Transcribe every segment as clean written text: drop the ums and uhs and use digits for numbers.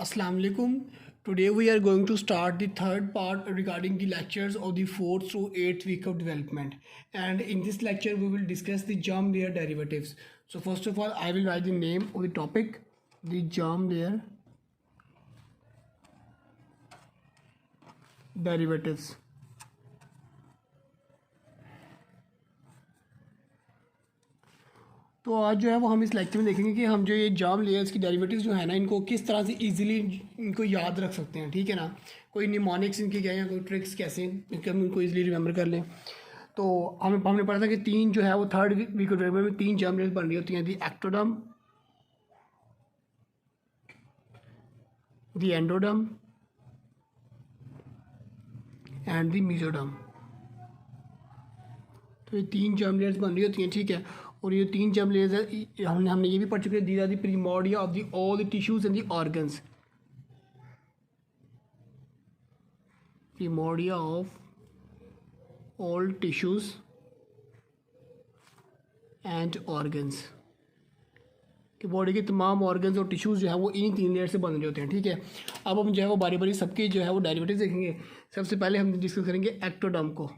Assalamu alaikum. Today we are going to start the third part regarding the lectures of the 4th through 8th week of development. And in this lecture we will discuss the germ layer derivatives. So first of all I will write the name of the topic, the germ layer derivatives. तो आज जो है वो हम इस lecture में देखेंगे कि हम जो ये जाम लेयर्स की डेरिवेटिव्स जो है ना इनको किस तरह से इजीली इनको याद रख सकते हैं, ठीक है ना। कोई निमोनिक्स इनके क्या है या कोई ट्रिक्स कैसे हम इनको इजीली रिमेंबर कर लें। तो हमने पढ़ा था कि तीन जो है वो थर्ड वीक ऑफ डेवलपमेंट में तीन जाम लेयर्स बन रही होती हैं, the ectoderm, the endoderm and the mesoderm. तो ये तीन जर्म लेयर्स बन रही होती हैं, ठीक है। और ये तीन जर्म लेयर्स हमने ये भी पढ़ चुके हैं, these are the primordia of the all the tissues and the organs, primordia of all tissues and organs, कि बॉडी के तमाम ऑर्गन्स और टिश्यूज जो है वो इन तीन लेयर से बन रहे होते हैं, ठीक है। अब हम जो है वो बारी बारी सबके जो है वो डेरिवेटिव देखेंगे। सबसे पहले हम डिस्कस करेंगे एक्टोडर्म को।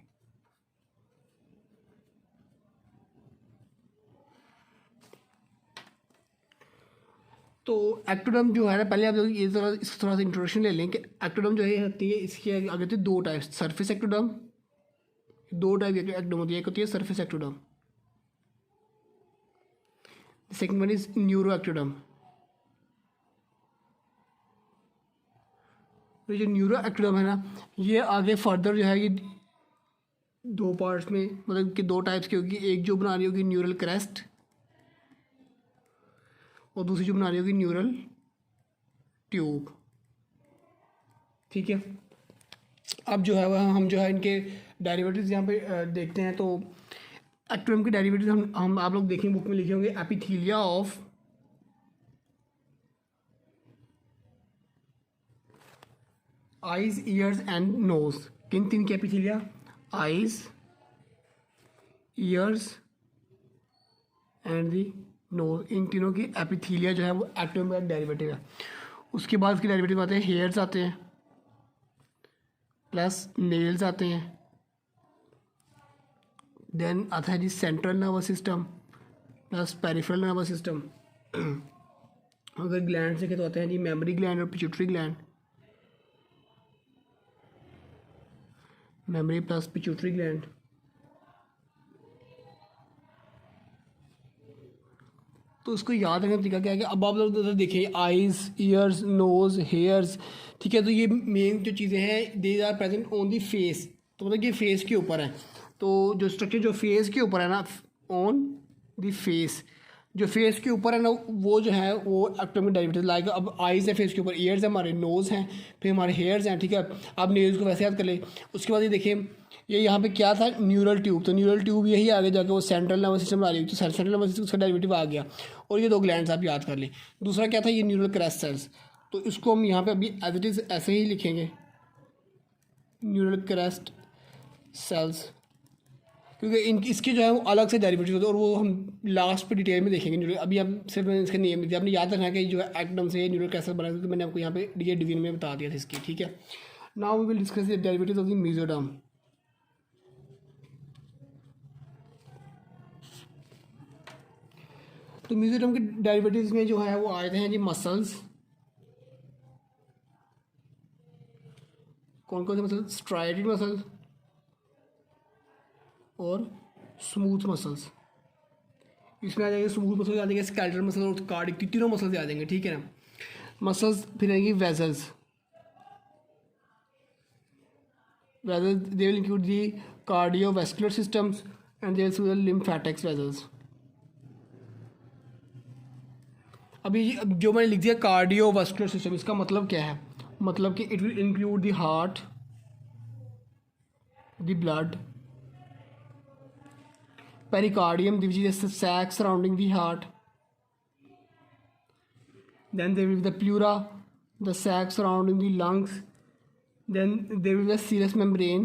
तो एक्टोडर्म जो है ना, पहले आप ये इसको थोड़ा सा इंट्रोडक्शन ले लें कि एक्टोडर्म जो है होती है, इसके आगे होती है दो टाइप्स, सरफेस एक्टोडर्म, दो टाइप एक्टोडर्म होती है। एक होती है surface ectoderm, second one is neuro ectoderm. तो जो न्यूरो एक्टोडर्म है ना, ये आगे फर्दर जो है ये दो पार्ट्स में, मतलब कि दो टाइप्स की होगी। एक जो बना रही होगी न्यूरल क्रेस्ट और दूसरी जो बना रही होगी न्यूरल ट्यूब, ठीक है। अब जो है वह हम जो है इनके डेरिवेटिव्स यहाँ पे देखते हैं। तो एक्टोडर्म के डेरिवेटिव्स हम आप लोग देखेंगे बुक में लिखे होंगे, epithelia of eyes, ears and nose. किन तीन की epithelia? Eyes, ears and the nose. इन तीनों की एपिथेलिया जो है वो एक्टोडर्म का डेरिवेटिव है। उसके बाद उसके डेरिवेटिव आते हैं, हेयर्स आते हैं, प्लस नेल्स आते हैं, देन आता है जी central nervous system plus peripheral nervous system. अगर ग्लैंड देखें तो आते हैं जी मेमोरी ग्लैंड और pituitary gland, mammary plus pituitary gland. तो उसको याद रखने का तरीका क्या है कि अब आप लोग उधर देखें, आइज़, ईयर्स, नोज़, हेयर्स, ठीक है। तो ये मेन जो चीज़ें हैं they are present on the face, तो मतलब ये फेस के ऊपर है। तो जो स्ट्रक्चर जो फेस के ऊपर है ना, ऑन दी फेस, जो फेस के ऊपर है ना वो जो है वो एक्टोडर्म का डेरिवेटिव लाइक। अब आइज़ है फेस के ऊपर, ईयर्स है, हमारे नोज़ हैं, फिर हमारे हेयर्स हैं, ठीक है। अब नेल्स को वैसे याद कर ले। उसके बाद ये देखिए, ये यहाँ पे क्या था, न्यूरल ट्यूब। तो न्यूरल ट्यूब यही आगे जाके वो सेंट्रल नर्वस सिस्टम आ रही है, तो सेंट्रल नर्वस सिस्टम उसका डेरिवेटिव आ गया। और ये दो ग्लैंड्स आप याद कर लें। दूसरा क्या था, ये न्यूरल क्रेस्ट सेल्स, तो इसको हम यहाँ पे अभी एज इट इज़ ऐसे ही लिखेंगे, न्यूरल क्रेस्ट सेल्स, क्योंकि इसके जो है वो अलग से डेरिवेटिव होते हैं और वो हम लास्ट पे डिटेल में देखेंगे न्यूरल। अभी आप सिर्फ इसका नेम दिया, आपने याद रखना है कि जो है एक्टोडर्म से न्यूरल क्रेस्ट सेल बना, क्योंकि मैंने आपको यहाँ पे ये डिवीजन में बता दिया था इसकी, ठीक है। Now we will discuss the derivatives of the mesoderm. तो मेसोडर्म के डेरिवेटिव्स में जो है वो आए थे हैं जी मसल्स। कौन कौन से मसल्स? स्ट्राइडेड मसल्स और स्मूथ मसल्स। इसमें आ जाएंगे स्मूथ मसल्स, आ जाएंगे स्केलेटल मसल और कार्डिक, तीनों मसल्स आ जाएंगे, ठीक है ना। मसल्स फिर आएंगी vessels, vessels they will include the cardiovascular systems and they will lymphatics vessels. अभी जो मैंने लिख दिया कार्डियोवैस्कुलर सिस्टम, इसका मतलब क्या है? मतलब कि it will include the heart, the blood, pericardium, which is the sac surrounding the heart. Then there will be the pleura, the sac surrounding the lungs. Then there will be the serous membrane.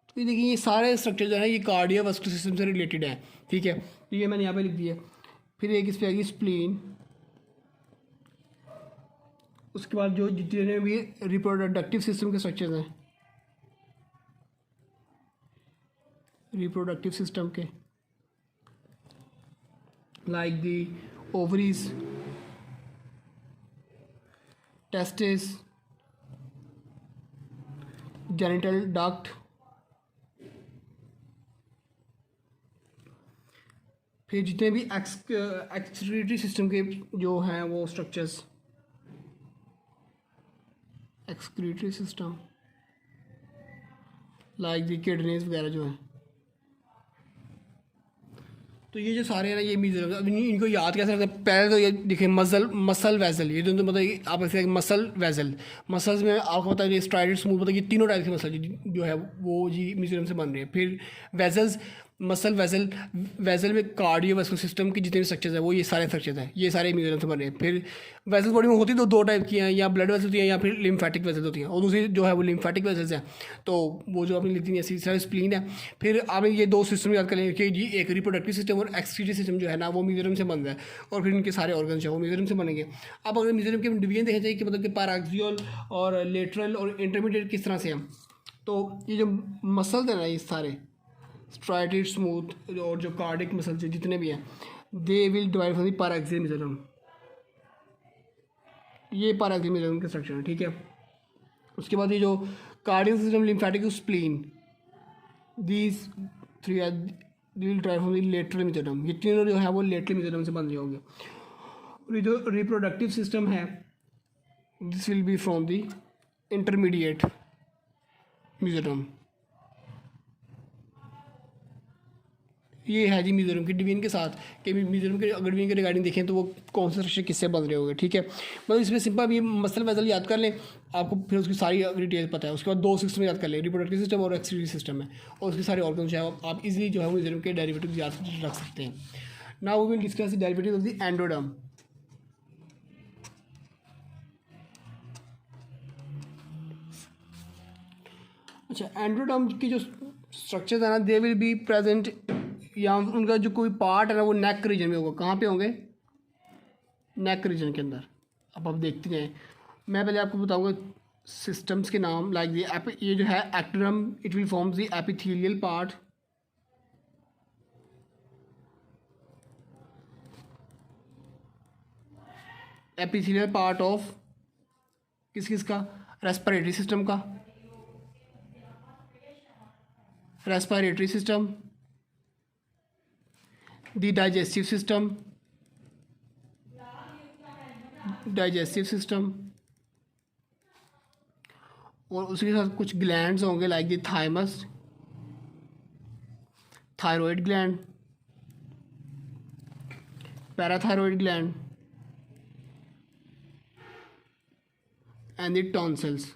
तो ये देखिए, ये सारे structure जो है ये cardiovascular system से related है, ठीक है। तो ये मैंने यहाँ पे लिख दिया। फिर एक इस पर आएगी स्प्लीन, उसके बाद जो जितने भी रिप्रोडक्टिव सिस्टम के स्ट्रक्चर्स हैं, रिप्रोडक्टिव सिस्टम के, like the ovaries, testis, genital duct, फिर जितने भी एक्सक्रीटरी सिस्टम के जो हैं वो structures, excretory system like the kidneys वगैरह जो हैं। तो ये जो सारे हैं ना, ये मीजर, अब इनको याद कैसे रखते हैं? पहले तो ये देखिए मसल वेसल, ये तो मतलब आप ऐसे मसल वेसल, मसल्स में आपको पता है स्ट्राइडेड स्मूथ, मतलब ये तीनों टाइप के मसल जो है वो जी म्यूजियम से बन रहे हैं। फिर वेजल्स, मसल वेसल, वेसल में कार्डियोवैस्कुलर सिस्टम की जितने भी स्ट्रक्चर्स हैं वो ये सारे स्ट्रक्चर्स हैं, ये सारे म्यूजियम से बन रहे हैं। फिर वेजल्स बॉडी में होती तो दो टाइप की हैं, या ब्लड वेसल होती है या फिर लिम्फेटिक वेसल होती हैं, और दूसरी जो है वो लिम्फेटिक वेसल्स हैं। तो वो जो आपने लिखी है सारे स्प्लीन है। फिर आपने ये दो सिस्टम याद कर लेंगे कि जी एक रिप्रोडक्टिव सिस्टम और एक्सक्रीटरी सिस्टम जो है ना वो म्यूजियम से बन रहा है, और फिर इनके सारे ऑर्गन जो है वो म्यूजियम से बनेंगे। अब अगर म्यूजियम के डिवीजन देखा जाए कि मतलब कि पैराक्सियल और लेटरल और इंटरमीडिएट किस तरह से हैं, तो ये जो मसल्स हैं ना, ये सारे स्ट्राइडेड स्मूथ और जो कार्डिक मसल्स जितने भी हैं, they will divide from the paraxial mesoderm. ये पैराक्सियल म्यूजियम के स्ट्रक्चर है, ठीक है। उसके बाद ये जो cardiac system, lymphatic, spleen, these three are will divide from the lateral mesoderm. ये तीनों जो है वो लेटरल म्यूजियम से बन रहे होंगे। और ये जो रिप्रोडक्टिव सिस्टम है, this will be from the intermediate museum. ये है जी म्यूजियम के डिवीजन के साथ कि म्यूजियम के अगर डिवीजन के रिगार्डिंग देखें तो वो कौन से स्ट्रक्चर किससे बन रहे होंगे, ठीक है। मतलब इसमें सिंपल ये मसल वेसल याद कर लें, आपको फिर उसकी सारी डिटेल पता है। उसके बाद दो सिस्टम याद कर लें, रिप्रोडक्टिव सिस्टम और एक्सक्रीटरी सिस्टम है, और उसके सारे ऑर्गन जो है आप इजीली जो है म्यूजियम के डेरिवेटिव याद रख सकते हैं। Now we will discuss the derivative of the endoderm. अच्छा, एंडोडर्म की जो स्ट्रक्चर है ना, दे विल बी प्रेजेंट, या उनका जो कोई पार्ट है ना वो नेक रीजन में होगा। कहाँ पे होंगे? नेक रीजन के अंदर। अब आप देखते हैं, मैं पहले आपको बताऊंगा सिस्टम्स के नाम, लाइक ये जो है ectoderm, it will form the epithelial part, epithelial part of किस का? रेस्पिरेटरी सिस्टम का, respiratory system, the digestive system, digestive system, और उसके साथ कुछ ग्लैंड्स होंगे like the thymus, thyroid gland, parathyroid gland and the tonsils.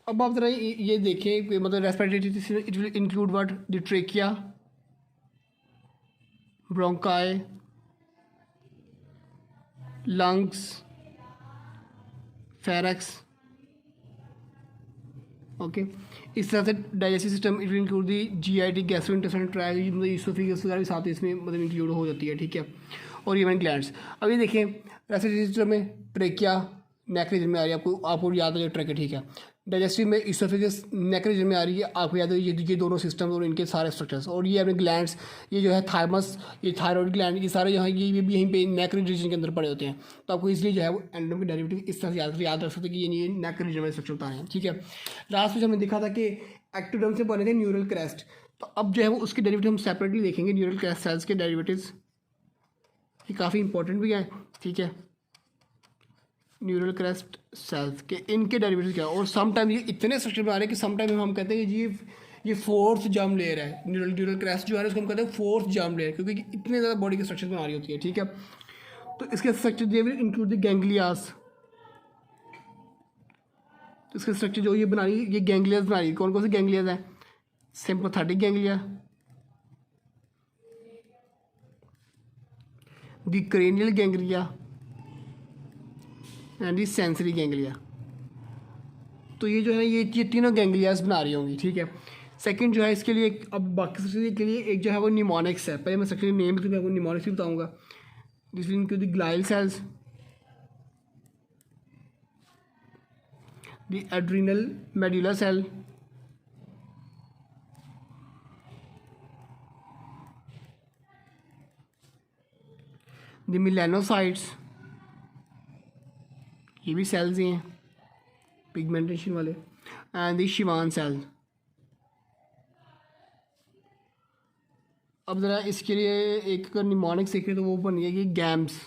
अब आप जरा ये देखें कि मतलब respiratory system, it will include what? The trachea, bronchi, lungs, Farex, okay. इस तरह से digestive system, it will include the GIT, gastrointestinal tract, मतलब ईसोफेगस वगैरह भी साथ इसमें मतलब इंक्लूड हो जाती है, ठीक है। और इवन ग्लैंड्स। अब ये देखिए रेस्पिरेटरी सिस्टम में ट्रेकिया नेक रीजन में आ रही है, आपको याद है ट्रेकिया, ठीक है। डाइजेस्टिव में ईसोफेगस नेक रीजन में आ रही है, आपको याद है ये दोनों सिस्टम्स और इनके सारे स्ट्रक्चर्स। और ये अपने ग्लैंड्स, ये जो है थाइमस, ये थायराइड ग्लैंड, ये सारे जो है ये भी यहीं पे नेक रीजन के अंदर पड़े होते हैं। तो आपको इसलिए जो है वो एंडोडर्म के डेरिवेटिव इस तरह से याद रख सकते हैं कि ये नेक रीजन में स्ट्रक्चर होता है, ठीक है। लास्ट में हमने देखा था कि एक्टोडर्म से बने थे न्यूरल क्रेस्ट, तो अब जो है वो उसके डेरिवेटिव हम सेपरेटली देखेंगे, न्यूरल क्रेस्ट सेल्स के डेरिवेटिव्स, ये काफ़ी इंपॉर्टेंट भी है, ठीक है। न्यूरल क्रेस्ट सेल्स के इनके डेरिवेटिव क्या है, और समटाइम ये इतने स्ट्रक्चर बना रहे हैं कि समटाइम हम कहते हैं कि जी ये फोर्थ जर्म लेयर है। न्यूरल क्रेस्ट जो है उसको हम कहते हैं फोर्थ जर्म लेयर, क्योंकि इतने ज़्यादा बॉडी के स्ट्रक्चर बना रही होती है, ठीक है। तो इसके structure they will include the ganglias, तो इसके स्ट्रक्चर जो ये बना रही है, ये गैंग्लियास बना रही है। कौन कौन से गैंग्लियास हैं? Sympathetic ganglia, the cranial ganglia and the sensory ganglia. तो ये जो है ये तीनों गैंग्लियास बना रही होंगी, ठीक है। सेकंड जो है इसके लिए अब बाकी स्ट्रक्चर के लिए एक जो है वो निमोनिक्स है। पहले मैं स्ट्रक्चर नेम तो मैं आपको निमोनिक्स भी बताऊँगा। This will include the glial cells, the adrenal medulla cell, the melanocytes, ये भी सेल्स ही हैं पिगमेंटेशन वाले, एंड द शिवान सेल। अब ज़रा इसके लिए एक अगर निमोनिक सीखे तो वो बन गया कि GAMS,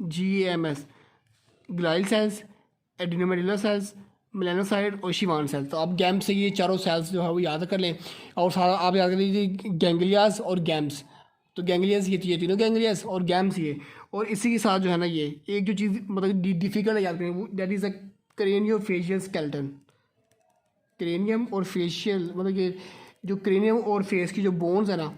GAMS, glial cells, adrenomedullary cells, melanocyte और शिवान सेल। तो आप गैम्स से ये चारों सेल्स जो है वो याद कर लें, और सारा आप याद कर लीजिए गैंग्लियास और गैम्स। तो गैंग्लियास ये तीनों गैंग्लियास और गैम्स ये, और इसी के साथ जो है ना ये एक जो चीज़ मतलब डिफ़िकल्ट है याद करें वो that is a cranio facial skeleton. Cranium और फेशियल मतलब कि जो क्रेनियम और फेस की जो बोन्स है ना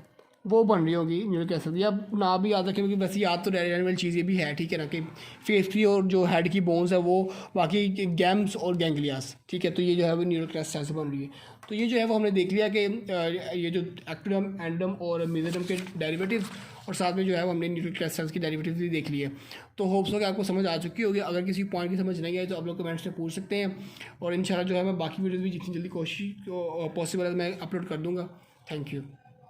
वो बन रही होगी न्यूरल कैसल। या ना भी याद रखें, क्योंकि वैसे याद तो रहने वाली चीज़ ये भी है, ठीक है ना, कि फेस की और जो हेड की बोन्स है वो बाकी गैम्स और गैंग्लियास, ठीक है। तो ये जो है वो न्यूरल कैसल से बन रही है। तो ये जो है वो हमने देख लिया कि ये जो एक्टोडर्म, एंडोडर्म और मेसोडर्म के डेरिवेटिव्स, और साथ में जो है वो हमने न्यूरल कैसल की डेरिवेटिव्स भी देख लिए। तो होप्स हो कि आपको समझ आ चुकी होगी। अगर किसी पॉइंट की समझ नहीं आई तो आप लोग कमेंट्स में पूछ सकते हैं, और इंशाल्लाह जो है मैं बाकी वीडियोज़ भी जितनी जल्दी कोशिश पॉसिबल है मैं अपलोड कर दूँगा। Thank you.